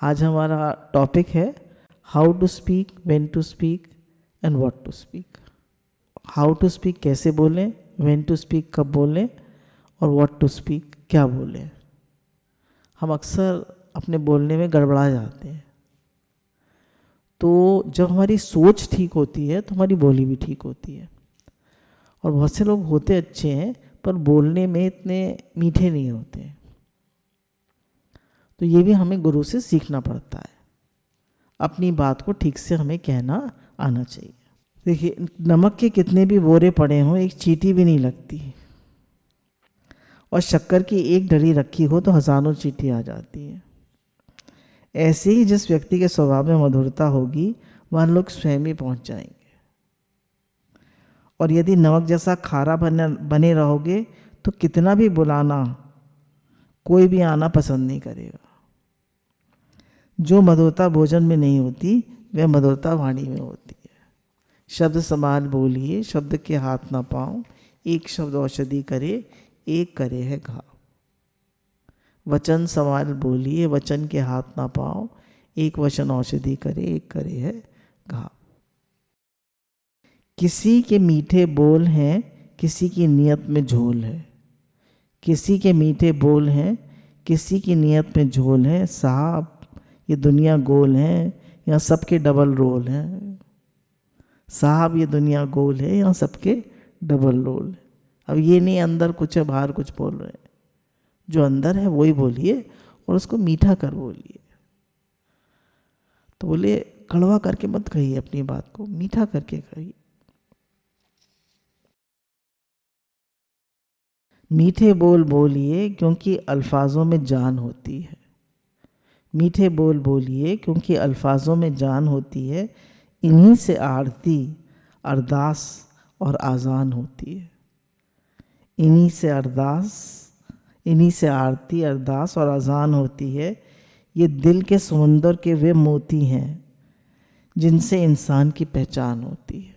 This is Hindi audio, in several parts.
आज हमारा टॉपिक है how to speak, when to speak and what to speak. How to speak कैसे बोलें, व्हेन टू स्पीक कब बोलें, और व्हाट टू स्पीक क्या बोलें। हम अक्सर अपने बोलने में गड़बड़ा जाते हैं। तो जब हमारी सोच ठीक होती है तो हमारी बोली भी ठीक होती है। और बहुत से लोग होते अच्छे हैं पर बोलने में इतने मीठे नहीं होते हैं। तो ये भी हमें गुरु से सीखना पड़ता है। अपनी बात को ठीक से हमें कहना आना चाहिए। देखिए, नमक के कितने भी बोरे पड़े हों, एक चींटी भी नहीं लगती। और शक्कर की एक डली रखी हो तो हजारों चींटी आ जाती है। ऐसे ही जिस व्यक्ति के स्वभाव में मधुरता होगी वह लोग स्वयं ही पहुंच जाएंगे। और यदि नमक जैसा खारा बने रहोगे तो कितना भी बुलाना कोई भी आना पसंद नहीं करेगा। जो मधुरता भोजन में नहीं होती वह मधुरता वाणी में होती है। शब्द संभाल बोलिए, शब्द के हाथ ना पाओ, एक शब्द औषधि करे, एक करे है घाव। वचन संभाल बोलिए, वचन के हाथ ना पाओ, एक वचन औषधि करे, एक करे है घाव। किसी के मीठे बोल हैं, किसी की नियत में झोल है। किसी के मीठे बोल हैं, किसी की नियत में झोल है। साहब ये दुनिया गोल है, यहाँ सबके डबल रोल हैं। साहब ये दुनिया गोल है, यहाँ सबके डबल रोल है। अब ये नहीं अंदर कुछ है बाहर कुछ बोल रहे हैं। जो अंदर है वही बोलिए और उसको मीठा कर बोलिए। तो बोले कड़वा करके मत कहिए, अपनी बात को मीठा करके कहिए। मीठे बोल बोलिए क्योंकि अल्फाजों में जान होती है। मीठे बोल बोलिए क्योंकि अल्फाजों में जान होती है। इन्हीं से आरती अरदास और आज़ान होती है। इन्हीं से आरती अरदास और आज़ान होती है। ये दिल के समुंदर के वे मोती हैं जिनसे इंसान की पहचान होती है।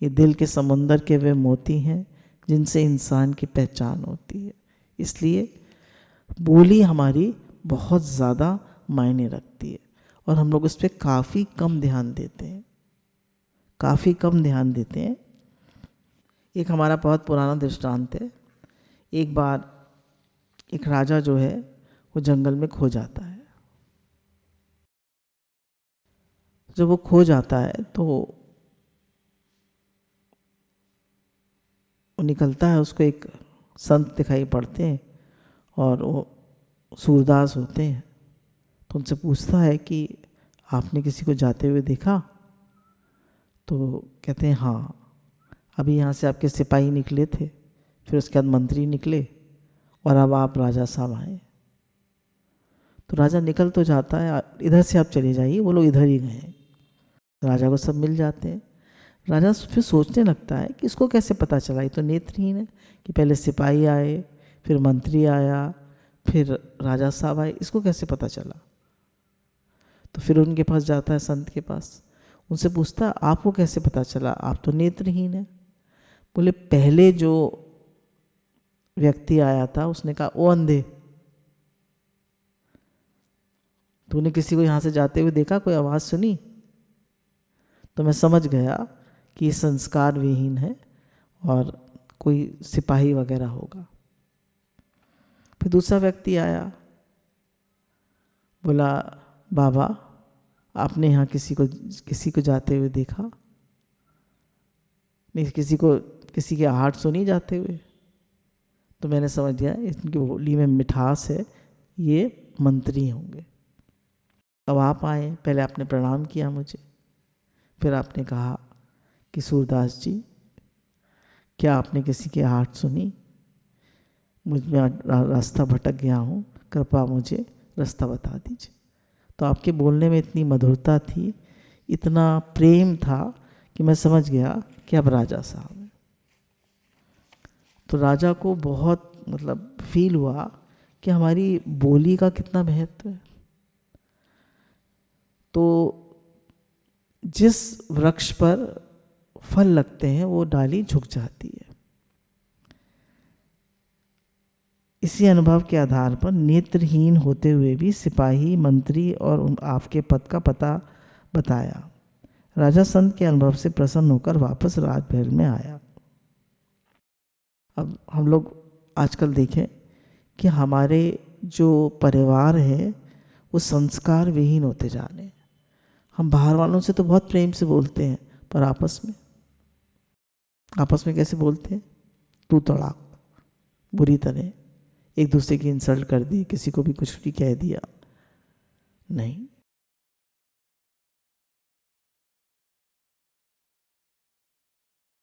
ये दिल के समुंदर के वे मोती हैं जिनसे इंसान की पहचान होती है। इसलिए बोली हमारी बहुत ज़्यादा मायने रखती है और हम लोग इस पर काफ़ी कम ध्यान देते हैं। एक हमारा बहुत पुराना दृष्टांत है। एक बार एक राजा जो है वो जंगल में खो जाता है। जब वो खो जाता है तो वो निकलता है, उसको एक संत दिखाई पड़ते हैं और वो सूरदास होते हैं। तो उनसे पूछता है कि आपने किसी को जाते हुए देखा? तो कहते हैं हाँ, अभी यहाँ से आपके सिपाही निकले थे, फिर उसके बाद मंत्री निकले और अब आप राजा साहब आए। तो राजा निकल तो जाता है, इधर से आप चले जाइए, वो लोग इधर ही गए। राजा को सब मिल जाते हैं। राजा फिर सोचने लगता है कि इसको कैसे पता चला, ये तो नेत्रहीन है, कि पहले सिपाही आए, फिर मंत्री आया, फिर राजा साहब आए, इसको कैसे पता चला। तो फिर उनके पास जाता है, संत के पास, उनसे पूछता है आपको कैसे पता चला, आप तो नेत्रहीन है। बोले पहले जो व्यक्ति आया था उसने कहा ओ अंधे, तूने किसी को यहाँ से जाते हुए देखा, कोई आवाज़ सुनी? तो मैं समझ गया कि ये संस्कार विहीन है और कोई सिपाही वगैरह होगा। फिर दूसरा व्यक्ति आया, बोला बाबा आपने यहाँ किसी को जाते हुए देखा? नहीं, किसी की आहट सुनी जाते हुए? तो मैंने समझ गया इनकी बोली में मिठास है, ये मंत्री होंगे। अब आप आए, पहले आपने प्रणाम किया मुझे, फिर आपने कहा कि सूरदास जी क्या आपने किसी की आहट सुनी? मुझ में रास्ता भटक गया हूँ, कृपया मुझे रास्ता बता दीजिए। तो आपके बोलने में इतनी मधुरता थी, इतना प्रेम था कि मैं समझ गया कि अब राजा साहब हैं। तो राजा को बहुत फील हुआ कि हमारी बोली का कितना महत्व है। तो जिस वृक्ष पर फल लगते हैं वो डाली झुक जाती है। इसी अनुभव के आधार पर नेत्रहीन होते हुए भी सिपाही मंत्री और आपके पद का पता बताया। राजा संत के अनुभव से प्रसन्न होकर वापस राजमहल में आया। अब हम लोग आजकल देखें कि हमारे जो परिवार है वो संस्कार विहीन होते जा रहे हैं। हम बाहर वालों से तो बहुत प्रेम से बोलते हैं, पर आपस में कैसे बोलते हैं? तू तड़ाक, बुरी तरह एक दूसरे की इंसल्ट कर दी, किसी को भी कुछ भी कह दिया। नहीं,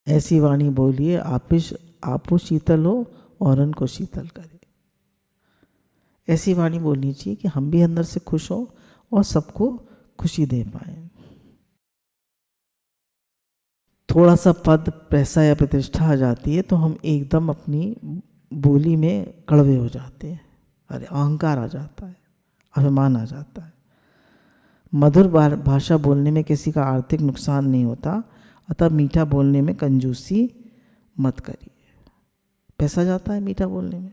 ऐसी वाणी बोलिए आपो शीतल हो औरन को शीतल करे। ऐसी वाणी बोलनी चाहिए कि हम भी अंदर से खुश हो और सबको खुशी दे पाए। थोड़ा सा पद, पैसा या प्रतिष्ठा आ जाती है तो हम एकदम अपनी बोली में कड़वे हो जाते हैं। अरे अहंकार आ जाता है, अभिमान आ जाता है। मधुर भाषा बोलने में किसी का आर्थिक नुकसान नहीं होता, अतः मीठा बोलने में कंजूसी मत करिए। पैसा जाता है मीठा बोलने में,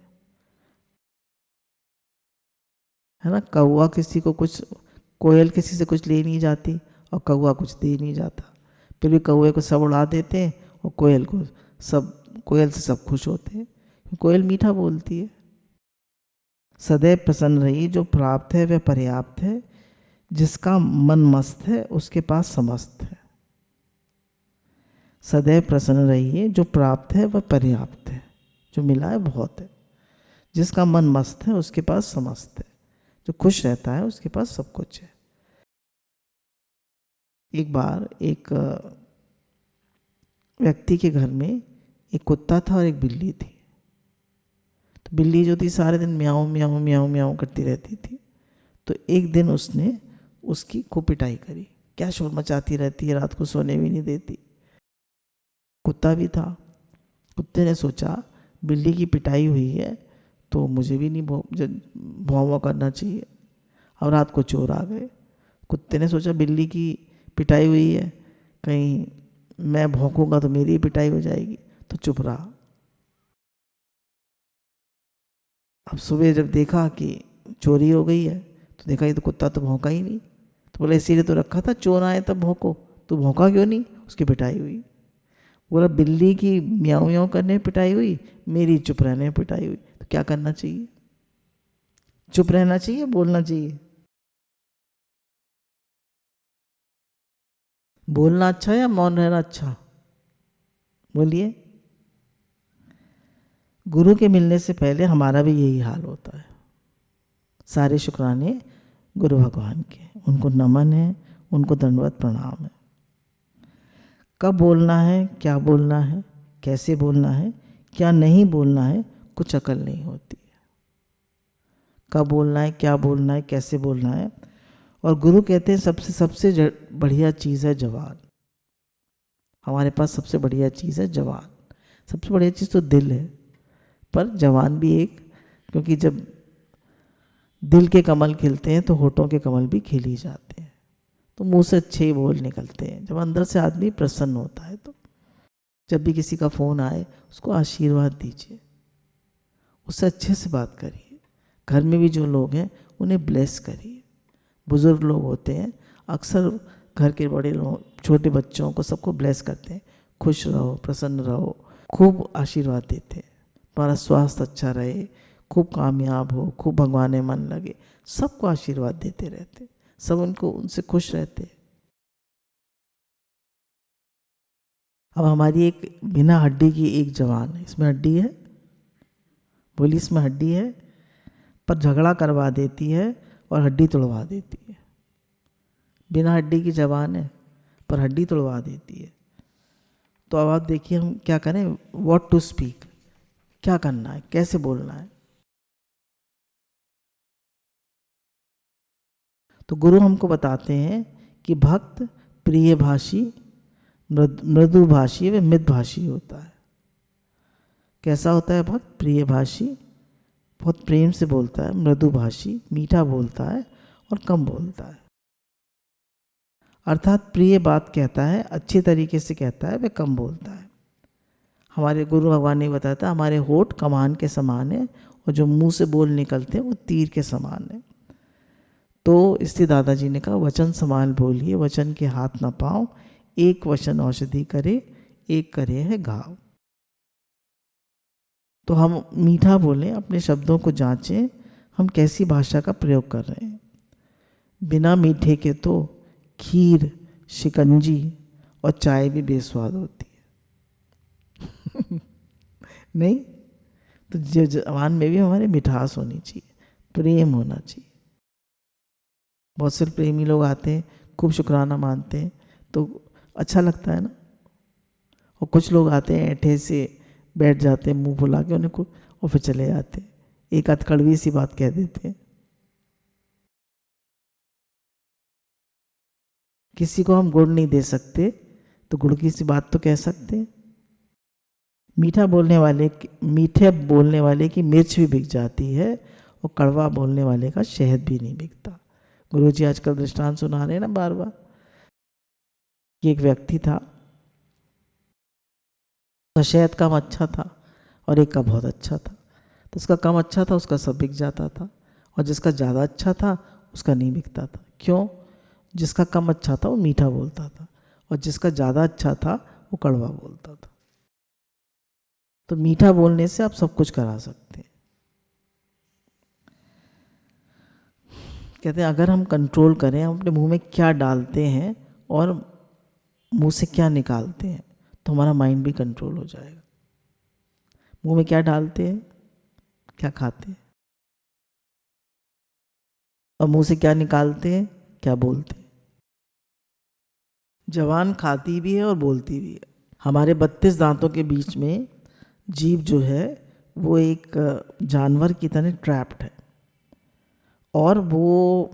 है ना। कौवा किसी को कुछ, कोयल किसी से कुछ ले नहीं जाती और कौवा कुछ दे नहीं जाता, फिर भी कौवे को सब उड़ा देते हैं और कोयल से सब खुश होते हैं। कोयल मीठा बोलती है। सदैव प्रसन्न रहिए, जो प्राप्त है वह पर्याप्त है, जिसका मन मस्त है उसके पास समस्त है। सदैव प्रसन्न रहिए, जो प्राप्त है वह पर्याप्त है, जो मिला है बहुत है। जिसका मन मस्त है उसके पास समस्त है, जो खुश रहता है उसके पास सब कुछ है। एक बार एक व्यक्ति के घर में एक कुत्ता था और एक बिल्ली थी। तो बिल्ली जो थी सारे दिन म्याऊं म्याऊं म्याऊं म्याऊं करती रहती थी। तो एक दिन उसने उसकी खूब पिटाई करी, क्या शोर मचाती रहती है, रात को सोने भी नहीं देती। कुत्ता भी था। कुत्ते ने सोचा बिल्ली की पिटाई हुई है तो मुझे भी नहीं भौं करना चाहिए। अब रात को चोर आ गए। कुत्ते ने सोचा बिल्ली की पिटाई हुई है, कहीं मैं भौंकूंगा तो मेरी पिटाई हो जाएगी, तो चुप रहा। अब सुबह जब देखा कि चोरी हो गई है तो देखा ये तो कुत्ता तो भौंका ही नहीं। तो बोला इसीलिए तो रखा था, चोर आए तब भौंको, तो भौंका क्यों नहीं? उसकी पिटाई हुई। बोला बिल्ली की म्याऊं म्याऊं करने में पिटाई हुई, मेरी चुप रहने में पिटाई हुई। तो क्या करना चाहिए? चुप रहना चाहिए, बोलना चाहिए? बोलना अच्छा या मौन रहना अच्छा? बोलिए। गुरु के मिलने से पहले हमारा भी यही हाल होता है। सारे शुक्राने गुरु भगवान के, उनको नमन है, उनको दंडवत प्रणाम है। कब बोलना है, क्या बोलना है, कैसे बोलना है, क्या नहीं बोलना है, कुछ अकल नहीं होती है। कब बोलना है, क्या बोलना है, कैसे बोलना है। और गुरु कहते हैं सबसे बढ़िया चीज़ है जवान। हमारे पास सबसे बढ़िया चीज़ है जवान। सबसे बढ़िया चीज़ तो दिल है, पर जवान भी एक, क्योंकि जब दिल के कमल खिलते हैं तो होठों के कमल भी खिल ही जाते हैं। तो मुंह से अच्छे बोल निकलते हैं जब अंदर से आदमी प्रसन्न होता है। तो जब भी किसी का फ़ोन आए उसको आशीर्वाद दीजिए, उससे अच्छे से बात करिए। घर में भी जो लोग हैं उन्हें ब्लेस करिए। बुज़ुर्ग लोग होते हैं, अक्सर घर के बड़े लोग छोटे बच्चों को सबको ब्लेस करते हैं, खुश रहो, प्रसन्न रहो, खूब आशीर्वाद देते हैं। तुम्हारा स्वास्थ्य अच्छा रहे, खूब कामयाब हो, खूब भगवान में मन लगे, सबको आशीर्वाद देते रहते, सब उनसे खुश रहते। अब हमारी एक बिना हड्डी की एक जवान है, इसमें हड्डी है, बोली इसमें हड्डी है, पर झगड़ा करवा देती है और हड्डी तोड़वा देती है। बिना हड्डी की जवान है पर हड्डी तोड़वा देती है। तो अब आप देखिए हम क्या करें, व्हाट टू स्पीक, क्या करना है, कैसे बोलना है। तो गुरु हमको बताते हैं कि भक्त प्रिय भाषी, मृदु भाषी व मित भाषी होता है। कैसा होता है भक्त? प्रिय भाषी, बहुत प्रेम से बोलता है, मृदु भाषी, मीठा बोलता है और कम बोलता है। अर्थात प्रिय बात कहता है, अच्छे तरीके से कहता है, वह कम बोलता है। हमारे गुरु भगवान ने बताया था हमारे होठ कमान के समान है और जो मुंह से बोल निकलते हैं वो तीर के समान है। तो इसलिए दादाजी ने कहा वचन संभाल बोलिए, वचन के हाथ न पाओ, एक वचन औषधि करे, एक करे है घाव। तो हम मीठा बोलें, अपने शब्दों को जांचें, हम कैसी भाषा का प्रयोग कर रहे हैं। बिना मीठे के तो खीर, शिकंजी और चाय भी बेस्वाद होती है। नहीं, तो जवान में भी हमारे मिठास होनी चाहिए, प्रेम होना चाहिए। बहुत से प्रेमी लोग आते हैं, खूब शुक्राना मानते हैं, तो अच्छा लगता है ना। और कुछ लोग आते हैं ऐठे से बैठ जाते हैं, मुंह फुला के उन्हें को, और फिर चले जाते हैं, एक आध कड़वी सी बात कह देते हैं। किसी को हम गुड़ नहीं दे सकते, तो गुड़ की सी बात तो कह सकते हैं। मीठे बोलने वाले की मिर्च भी बिक जाती है, और कड़वा बोलने वाले का शहद भी नहीं बिकता। गुरुजी आजकल दृष्टांत सुना रहे हैं ना बार बार, कि एक व्यक्ति था, उसका शहद कम अच्छा था और एक का बहुत अच्छा था। तो उसका कम अच्छा था, उसका सब बिक जाता था, और जिसका ज़्यादा अच्छा था उसका नहीं बिकता था। क्यों? जिसका कम अच्छा था वो मीठा बोलता था, और जिसका ज़्यादा अच्छा था वो कड़वा बोलता था। तो मीठा बोलने से आप सब कुछ करा सकते हैं। कहते हैं अगर हम कंट्रोल करें, हम अपने मुंह में क्या डालते हैं और मुंह से क्या निकालते हैं, तो हमारा माइंड भी कंट्रोल हो जाएगा। मुंह में क्या डालते हैं, क्या खाते हैं, और मुंह से क्या निकालते हैं, क्या बोलते हैं। जबान खाती भी है और बोलती भी है। हमारे 32 दांतों के बीच में जीभ जो है वो एक जानवर की तरह ट्रैप्ड है, और वो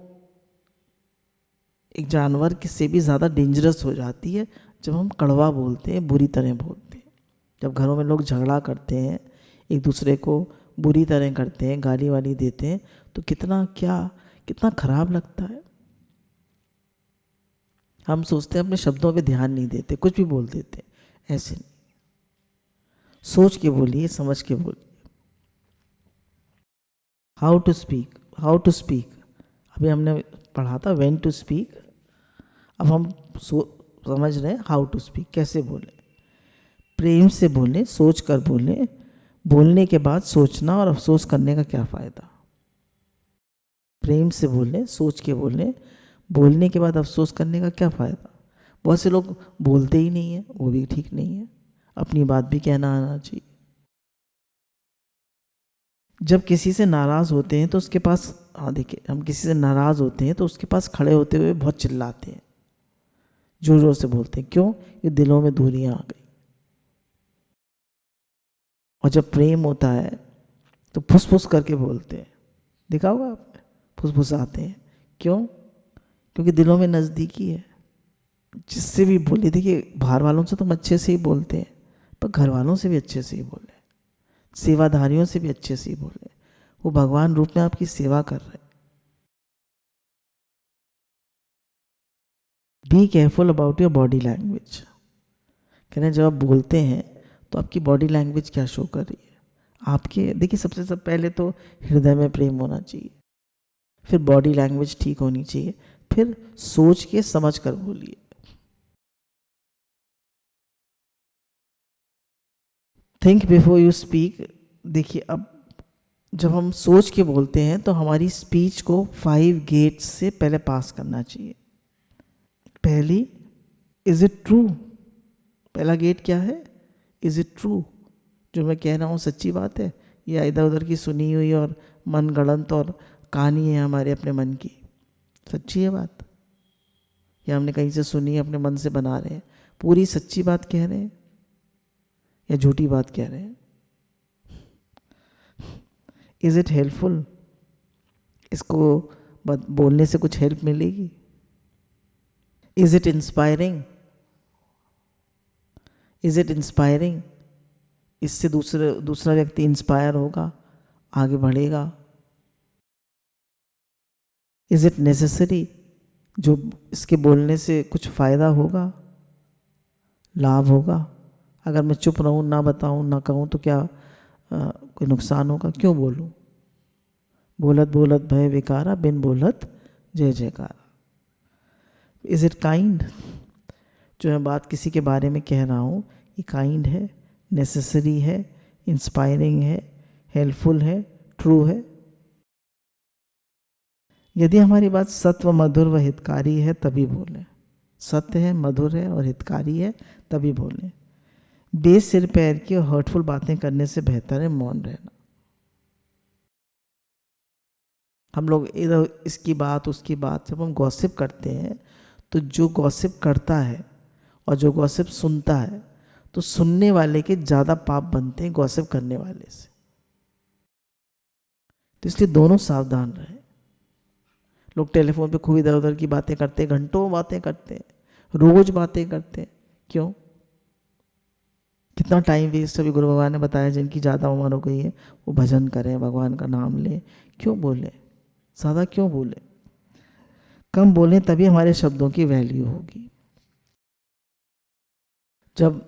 एक जानवर से भी ज़्यादा डेंजरस हो जाती है जब हम कड़वा बोलते हैं, बुरी तरह बोलते हैं। जब घरों में लोग झगड़ा करते हैं, एक दूसरे को बुरी तरह करते हैं, गाली वाली देते हैं, तो कितना खराब लगता है। हम सोचते हैं अपने शब्दों पे ध्यान नहीं देते, कुछ भी बोल देते हैं। ऐसे नहीं, सोच के बोलिए, समझ के बोलिए। हाउ टू स्पीक अभी हमने पढ़ा था व्हेन टू स्पीक। अब हम समझ रहे हैं हाउ टू स्पीक, कैसे बोलें। प्रेम से बोलें, सोच कर बोलें। बोलने के बाद सोचना और अफसोस करने का क्या फ़ायदा। प्रेम से बोलें, सोच के बोलें, बोलने के बाद अफसोस करने का क्या फ़ायदा। बहुत से लोग बोलते ही नहीं है, वो भी ठीक नहीं है। अपनी बात भी कहना आना चाहिए। जब किसी से नाराज़ होते हैं तो उसके पास, देखिए, हम किसी से नाराज़ होते हैं तो उसके पास खड़े होते हुए बहुत चिल्लाते हैं, जोर जोर से बोलते हैं। क्यों? ये दिलों में दूरियां आ गई। और जब प्रेम होता है तो फुसफुस करके बोलते हैं। देखा होगा आपने, फुसफुसाते हैं। क्यों? क्योंकि दिलों में नज़दीकी है। जिससे भी बोले, देखिए, बाहर वालों से तो हम अच्छे से ही बोलते हैं, पर घर वालों से भी अच्छे से ही बोले, सेवाधारियों से भी अच्छे से ही बोले। वो भगवान रूप में आपकी सेवा कर रहे हैं। Be careful about your body language. कह रहे हैं जब आप बोलते हैं तो आपकी बॉडी लैंग्वेज क्या शो कर रही है आपके। देखिए, सबसे पहले तो हृदय में प्रेम होना चाहिए, फिर बॉडी लैंग्वेज ठीक होनी चाहिए, फिर सोच के समझ कर बोलिए। Think before you speak. देखिए, अब जब हम सोच के बोलते हैं तो हमारी स्पीच को 5 गेट्स से पहले पास करना चाहिए। पहली, इज इट ट्रू। पहला गेट क्या है? Is it true. जो मैं कह रहा हूँ सच्ची बात है, या इधर उधर की सुनी हुई और मन गढ़ंत और कहानी है हमारे अपने मन की। सच्ची है बात, या हमने कहीं से सुनी है, अपने मन से बना रहे हैं। पूरी सच्ची बात कह रहे हैं या झूठी बात कह रहे हैं? Is it helpful. इसको बोलने से कुछ हेल्प मिलेगी? Is it inspiring. Is it inspiring. इससे दूसरा व्यक्ति इंस्पायर होगा, आगे बढ़ेगा। Is it necessary. जो इसके बोलने से कुछ फ़ायदा होगा, लाभ होगा। अगर मैं चुप रहूँ, ना बताऊँ, ना कहूँ, तो क्या कोई नुकसान होगा? क्यों बोलूँ? बोलत बोलत भय विकारा, बिन बोलत जय जयकारा। Is it kind? जो मैं बात किसी के बारे में कह रहा हूँ, ये काइंड है, नेसेसरी है, इंस्पायरिंग है, हेल्पफुल है, ट्रू है? यदि हमारी बात सत्य, मधुर व हितकारी है तभी बोलें। सत्य है, मधुर है और हितकारी है तभी बोलें। बेस सिर पैर की और हर्टफुल बातें करने से बेहतर है मौन रहना। हम लोग इधर इसकी बात उसकी बात, जब हम गॉसिप करते हैं तो जो गॉसिप करता है और जो गॉसिप सुनता है, तो सुनने वाले के ज़्यादा पाप बनते हैं गॉसिप करने वाले से। तो इसलिए दोनों सावधान रहे। लोग टेलीफोन पे खूब इधर उधर की बातें करते हैं, घंटों बातें करते हैं, रोज बातें करते हैं। क्यों? कितना टाइम वेस्ट। अभी गुरु भगवान ने बताया जिनकी ज़्यादा उम्र हो गई है वो भजन करें, भगवान का नाम लें। क्यों बोले? ज़्यादा क्यों बोले? कम बोलें तभी हमारे शब्दों की वैल्यू होगी। जब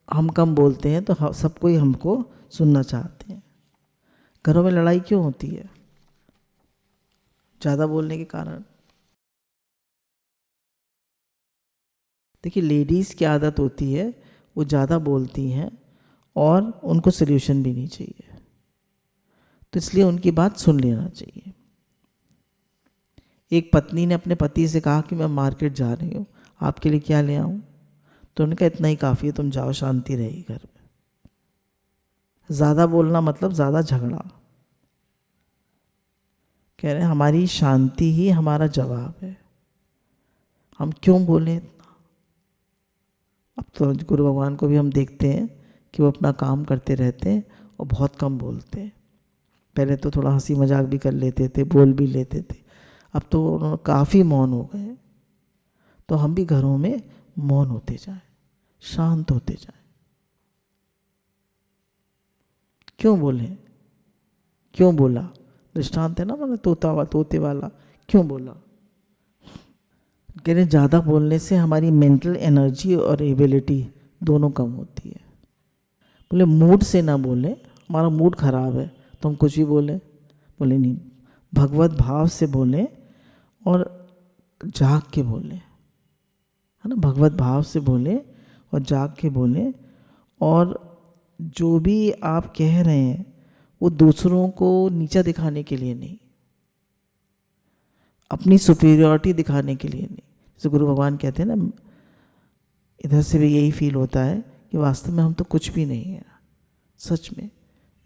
हम कम बोलते हैं तो सब कोई हमको सुनना चाहते हैं। घरों में लड़ाई क्यों होती है? ज़्यादा बोलने के कारण। देखिए, लेडीज़ की आदत होती है वो ज़्यादा बोलती हैं और उनको सल्यूशन भी नहीं चाहिए, तो इसलिए उनकी बात सुन लेना चाहिए। एक पत्नी ने अपने पति से कहा कि मैं मार्केट जा रही हूँ, आपके लिए क्या ले आऊँ? तो उन्होंने कहा इतना ही काफ़ी है, तुम जाओ, शांति रहेगी घर में। ज़्यादा बोलना मतलब ज़्यादा झगड़ा। कह रहे हैं हमारी शांति ही हमारा जवाब है। हम क्यों बोलें इतना? अब तो गुरु भगवान को भी हम देखते हैं कि वो अपना काम करते रहते हैं और बहुत कम बोलते हैं। पहले तो थोड़ा हंसी मजाक भी कर लेते थे, बोल भी लेते थे, अब तो उन्होंने काफ़ी मौन हो गए। तो हम भी घरों में मौन होते जाएं, शांत होते जाएं। क्यों बोले? क्यों बोला? दृष्टांत है ना, मैंने तोते वाला। क्यों बोला? कह रहे ज़्यादा बोलने से हमारी मेंटल एनर्जी और एबिलिटी दोनों कम होती है। बोले मूड से ना बोले, हमारा मूड खराब है तो हम कुछ भी बोले। बोले नहीं, भगवत भाव से बोले और जाग के बोले, है ना। भगवत भाव से बोले और जाग के बोले। और जो भी आप कह रहे हैं वो दूसरों को नीचा दिखाने के लिए नहीं, अपनी सुपीरियरिटी दिखाने के लिए नहीं। जैसे गुरु भगवान कहते हैं ना, इधर से भी यही फील होता है कि वास्तव में हम तो कुछ भी नहीं है। सच में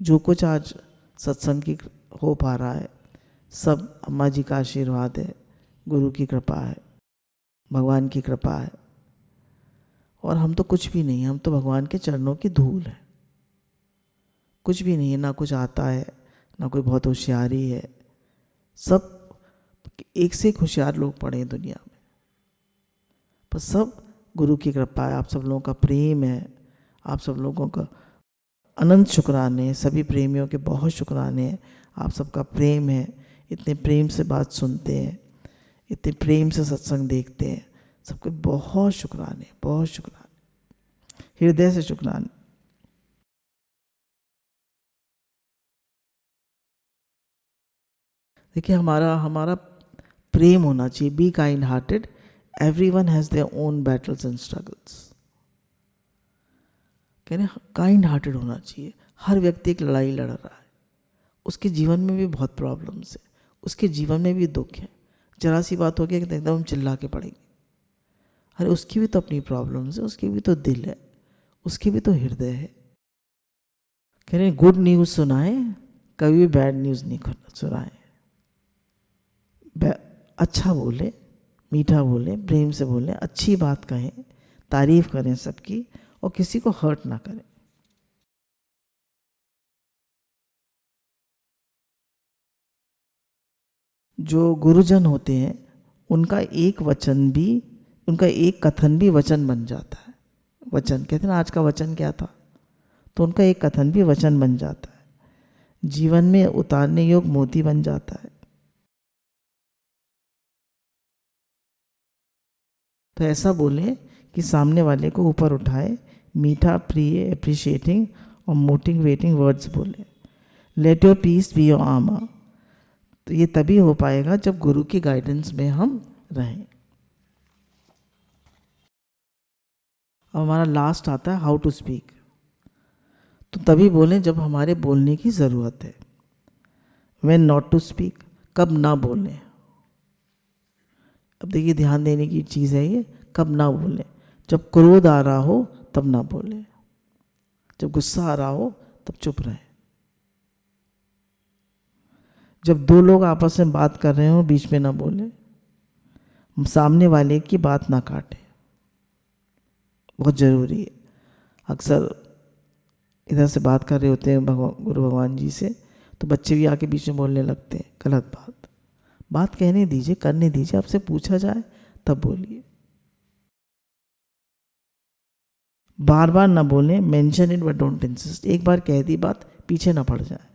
जो कुछ आज सत्संग की हो पा रहा है सब अम्मा जी का आशीर्वाद है, गुरु की कृपा है, भगवान की कृपा है। और हम तो कुछ भी नहीं है, हम तो भगवान के चरणों की धूल है। कुछ भी नहीं है, ना कुछ आता है, ना कोई बहुत होशियारी है। सब एक से एक होशियार लोग पड़े हैं दुनिया में, पर सब गुरु की कृपा है। आप सब लोगों का प्रेम है, आप सब लोगों का अनंत शुक्राने, सभी प्रेमियों के बहुत शुक्राने हैं। आप सबका प्रेम है, इतने प्रेम से बात सुनते हैं, इतने प्रेम से सत्संग देखते हैं। सबके बहुत शुक्राने, बहुत शुक्राने, हृदय से शुक्राने। देखिए, हमारा प्रेम होना चाहिए। Be kind hearted, everyone has their own battles and struggles. कह रहे काइंड हार्टेड होना चाहिए। हर व्यक्ति एक लड़ाई लड़ रहा है, उसके जीवन में भी बहुत प्रॉब्लम्स है, उसके जीवन में भी दुख है। जरा सी बात हो गई कि एकदम हम चिल्ला के पड़ेंगे। अरे उसकी भी तो अपनी प्रॉब्लम्स है, उसकी भी तो दिल है, उसकी भी तो हृदय है। कह रहे गुड न्यूज़ सुनाए, कभी भी बैड न्यूज़ नहीं सुनाए। अच्छा बोले, मीठा बोले, प्रेम से बोले, अच्छी बात कहें, तारीफ करें सबकी और किसी को हर्ट ना करें। जो गुरुजन होते हैं उनका एक वचन भी, उनका एक कथन भी वचन बन जाता है। वचन कहते हैं ना, आज का वचन क्या था, तो उनका एक कथन भी वचन बन जाता है, जीवन में उतारने योग्य मोती बन जाता है। तो ऐसा बोले कि सामने वाले को ऊपर उठाए, मीठा, प्रिय, अप्रिशिएटिंग और मोटिवेटिंग वर्ड्स बोले। Let your peace be your armour, तो ये तभी हो पाएगा जब गुरु की गाइडेंस में हम रहें। अब हमारा लास्ट आता है हाउ टू स्पीक। तो तभी बोलें जब हमारे बोलने की ज़रूरत है। व्हेन नॉट टू स्पीक, कब ना बोलें। अब देखिए ध्यान देने की चीज़ है ये, कब ना बोलें। जब क्रोध आ रहा हो तब ना बोलें, जब गुस्सा आ रहा हो तब चुप रहें। जब दो लोग आपस में बात कर रहे हो बीच में ना बोलें, सामने वाले की बात ना काटें, बहुत ज़रूरी है। अक्सर इधर से बात कर रहे होते हैं गुरु भगवान जी से, तो बच्चे भी आके बीच में बोलने लगते हैं, गलत बात कहने दीजिए, करने दीजिए। आपसे पूछा जाए तब बोलिए। बार बार ना बोलें, mention it but don't insist. एक बार कह दी बात, पीछे ना पड़ जाए।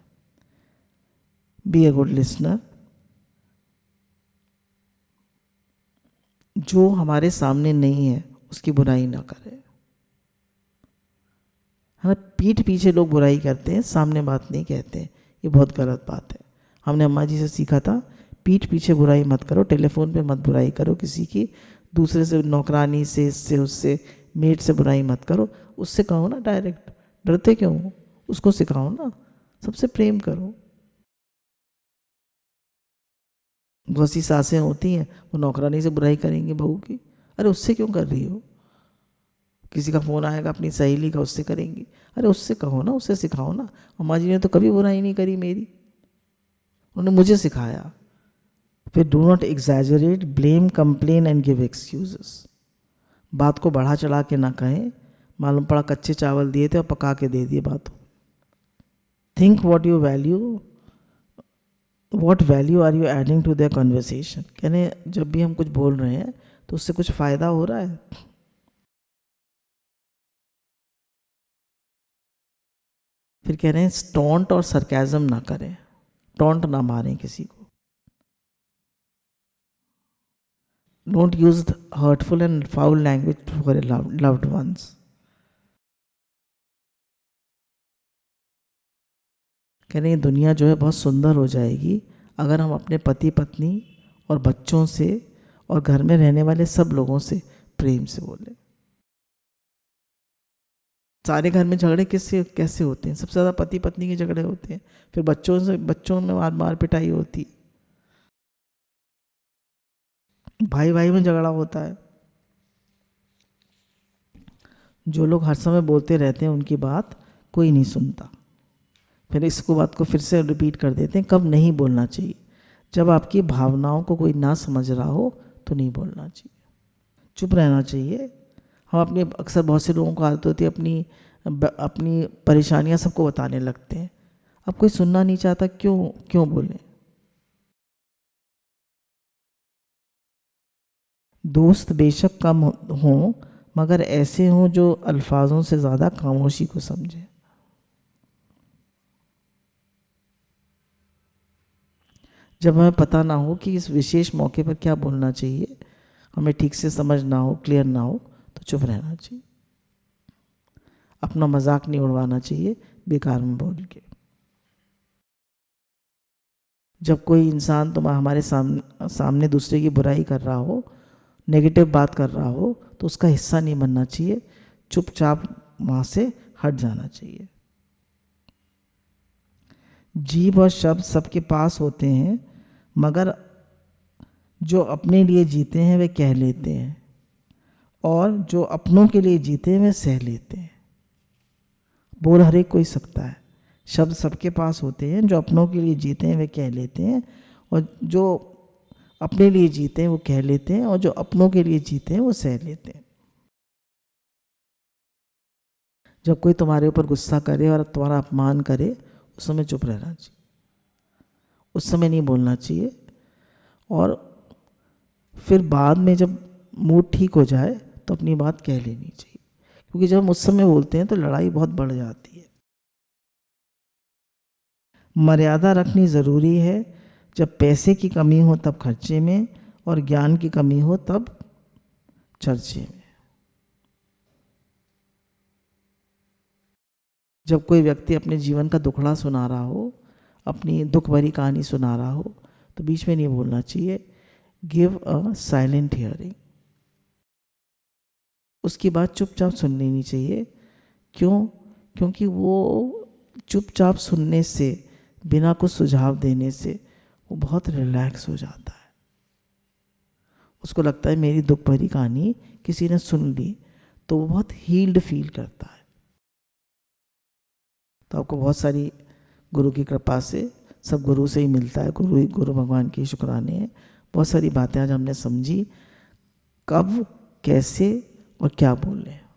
Be a good listener. जो हमारे सामने नहीं है उसकी बुराई ना करें। है ना, पीठ पीछे लोग बुराई करते हैं, सामने बात नहीं कहते हैं, ये बहुत गलत बात है। हमने अम्मा जी से सीखा था, पीठ पीछे बुराई मत करो, टेलीफोन पे मत बुराई करो किसी की, दूसरे से, नौकरानी से, इससे उससे, मेड से बुराई मत करो। उससे कहो ना डायरेक्ट, डरते क्यों हो? उसको सिखाओ ना, सबसे प्रेम करो। बहुत सी सासें होती हैं, वो नौकरानी से बुराई करेंगी बहू की, अरे उससे क्यों कर रही हो? किसी का फ़ोन आएगा अपनी सहेली का, उससे करेंगी, अरे उससे कहो ना, उससे सिखाओ ना। अम्मा जी ने तो कभी बुराई नहीं करी मेरी, उन्होंने मुझे सिखाया। फिर do not exaggerate, blame, complain and give excuses. बात को बढ़ा चढ़ा के ना कहें, मालूम पड़ा कच्चे चावल दिए थे और पका के दे दिए बातों। Think what you value, what value are you adding to their conversation. कहने जब भी हम कुछ बोल रहे हैं तो उससे कुछ फ़ायदा हो रहा है। फिर कह रहे हैं टॉन्ट और सरकाज़म ना करें, टॉन्ट ना मारें किसी को। Don't use hurtful and foul language for loved ones. कह रहे हैं दुनिया जो है बहुत सुंदर हो जाएगी अगर हम अपने पति पत्नी और बच्चों से और घर में रहने वाले सब लोगों से प्रेम से बोले। सारे घर में झगड़े किससे कैसे होते हैं? सबसे ज़्यादा पति पत्नी के झगड़े होते हैं, फिर बच्चों में मार पिटाई होती है, भाई भाई में झगड़ा होता है। जो लोग हर समय बोलते रहते हैं उनकी बात कोई नहीं सुनता। फिर इसको बात को फिर से रिपीट कर देते हैं, कब नहीं बोलना चाहिए? जब आपकी भावनाओं को कोई ना समझ रहा हो तो नहीं बोलना चाहिए, चुप रहना चाहिए। हम अपने अक्सर बहुत से लोगों को आदत होती है अपनी परेशानियां सबको बताने लगते हैं। अब कोई सुनना नहीं चाहता, क्यों बोलें? दोस्त बेशक कम हों मगर ऐसे हों जो अल्फाजों से ज़्यादा खामोशी को समझें। जब हमें पता ना हो कि इस विशेष मौके पर क्या बोलना चाहिए, हमें ठीक से समझ ना हो, क्लियर ना हो, तो चुप रहना चाहिए। अपना मजाक नहीं उड़वाना चाहिए बेकार में बोल के। जब कोई इंसान हमारे सामने दूसरे की बुराई कर रहा हो, नेगेटिव बात कर रहा हो, तो उसका हिस्सा नहीं बनना चाहिए, चुपचाप वहाँ से हट जाना चाहिए। जीभ और शब्द सबके पास होते हैं मगर जो अपने लिए जीते हैं वे कह लेते हैं और जो अपनों के लिए जीते हैं वे सह लेते हैं। बोल हर एक कोई सकता है, शब्द सबके पास होते हैं, जो अपनों के लिए जीते हैं वे कह लेते हैं और जो अपने लिए जीते हैं वो कह लेते हैं और जो अपनों के लिए जीते हैं वो सह लेते हैं। जब कोई तुम्हारे ऊपर गुस्सा करे और तुम्हारा अपमान करे उस समय चुप रहना चाहिए, उस समय नहीं बोलना चाहिए। और फिर बाद में जब मूड ठीक हो जाए तो अपनी बात कह लेनी चाहिए, क्योंकि जब हम उस समय बोलते हैं तो लड़ाई बहुत बढ़ जाती है। मर्यादा रखनी ज़रूरी है, जब पैसे की कमी हो तब खर्चे में और ज्ञान की कमी हो तब चर्चे में। जब कोई व्यक्ति अपने जीवन का दुखड़ा सुना रहा हो, अपनी दुख भरी कहानी सुना रहा हो, तो बीच में नहीं बोलना चाहिए। Give a silent hearing. उसकी बात चुपचाप सुन लेनी चाहिए। क्यों? क्योंकि वो चुपचाप सुनने से, बिना कुछ सुझाव देने से वो बहुत रिलैक्स हो जाता है। उसको लगता है मेरी दुख भरी कहानी किसी ने सुन ली, तो वो बहुत हील्ड फील करता है। तो आपको बहुत सारी गुरु की कृपा से, सब गुरु से ही मिलता है, गुरु भगवान की शुक्राने हैं। बहुत सारी बातें आज हमने समझी, कब, कैसे और क्या बोले।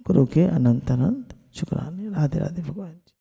गुरु के अनंत अनंत शुक्राने। राधे राधे भगवान।